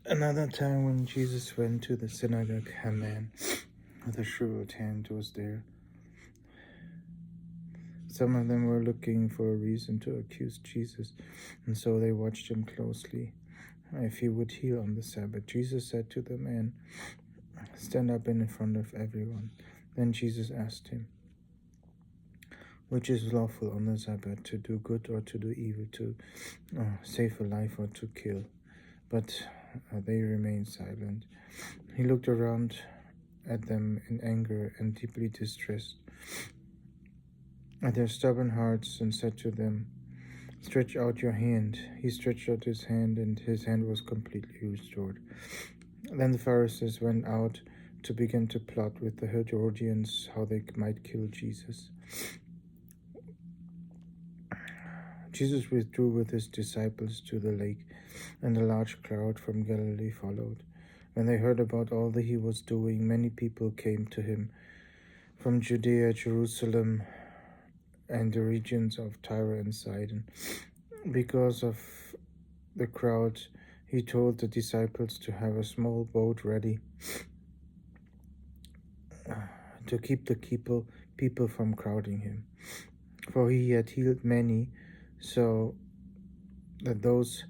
Another time when Jesus went to the synagogue, a man with a shriveled hand was there. Some of them were looking for a reason to accuse Jesus, and so they watched him closely, if he would heal on the Sabbath. Jesus said to the man, "Stand up in front of everyone." Then Jesus asked him, "Which is lawful on the Sabbath, to do good or to do evil, to save a life or to kill?" But they remained silent. He looked around at them in anger and deeply distressed at their stubborn hearts, and said to them, "Stretch out your hand." He stretched out his hand, and his hand was completely restored. Then the Pharisees went out to begin to plot with the Herodians how they might kill Jesus. Jesus withdrew with his disciples to the lake, and a large crowd from Galilee followed. When they heard about all that he was doing, many people came to him from Judea, Jerusalem, and the regions of Tyre and Sidon. Because of the crowd, he told the disciples to have a small boat ready to keep the people from crowding him. For he had healed many, so that those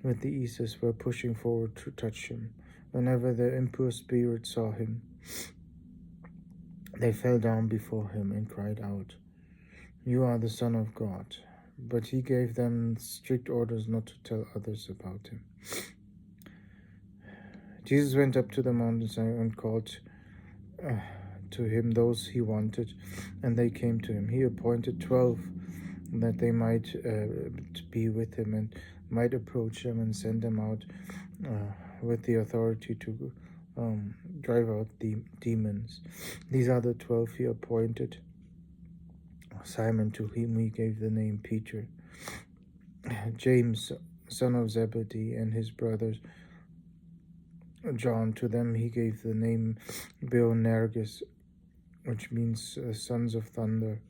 with the eases were pushing forward to touch him. Whenever the impure spirits saw him, they fell down before him and cried out, "You are the Son of God." But he gave them strict orders not to tell others about him. Jesus went up to the mountainside and called to him those he wanted, and they came to him. He appointed 12 that they might be with him and might approach them and send them out with the authority to drive out the demons. These are the 12 he appointed: Simon, to whom he gave the name Peter; James, son of Zebedee, and his brothers John. To them he gave the name Boanerges, which means sons of thunder;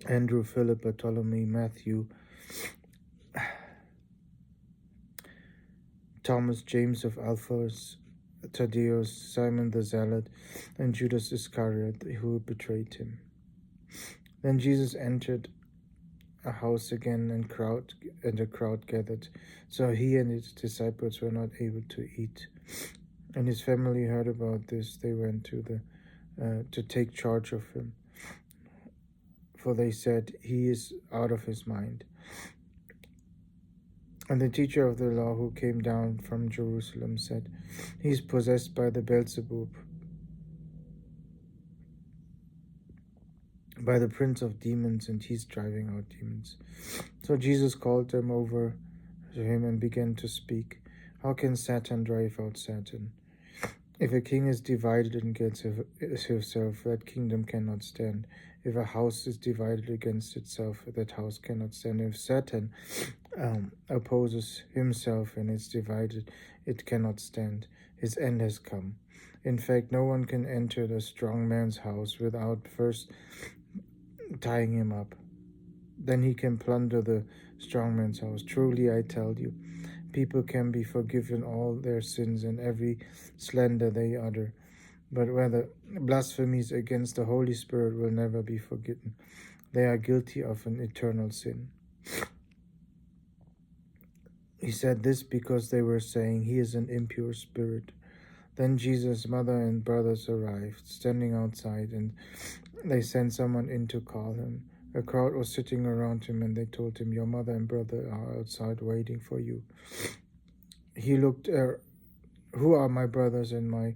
Andrew, Philip, Bartholomew, Matthew, Thomas, James of Alphaeus, Thaddeus, Simon the Zealot, and Judas Iscariot, who betrayed him. Then Jesus entered a house again, and a crowd gathered, so he and his disciples were not able to eat. And his family heard about this. They went to take charge of him, for they said, "He is out of his mind." And the teacher of the law, who came down from Jerusalem, said, "He is possessed by the Beelzebub, by the prince of demons, and he's driving out demons." So Jesus called them over to him and began to speak. "How can Satan drive out Satan? If a king is divided against himself, that kingdom cannot stand. If a house is divided against itself, that house cannot stand. If Satan opposes himself and is divided, it cannot stand. His end has come. In fact, no one can enter the strong man's house without first tying him up. Then he can plunder the strong man's house. Truly, I tell you, people can be forgiven all their sins and every slander they utter, but whether blasphemies against the Holy Spirit will never be forgiven. They are guilty of an eternal sin." He said this because they were saying, "He is an impure spirit." Then Jesus' mother and brothers arrived, standing outside, and they sent someone in to call him. A crowd was sitting around him, and they told him, "Your mother and brother are outside waiting for you." He looked, "Who are my brothers and my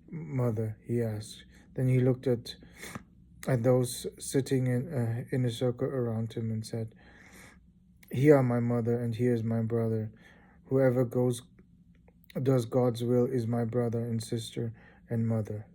mother?" he asked. Then he looked at those sitting in a circle around him and said, "Here are my mother and here is my brother. Whoever does God's will is my brother and sister and mother."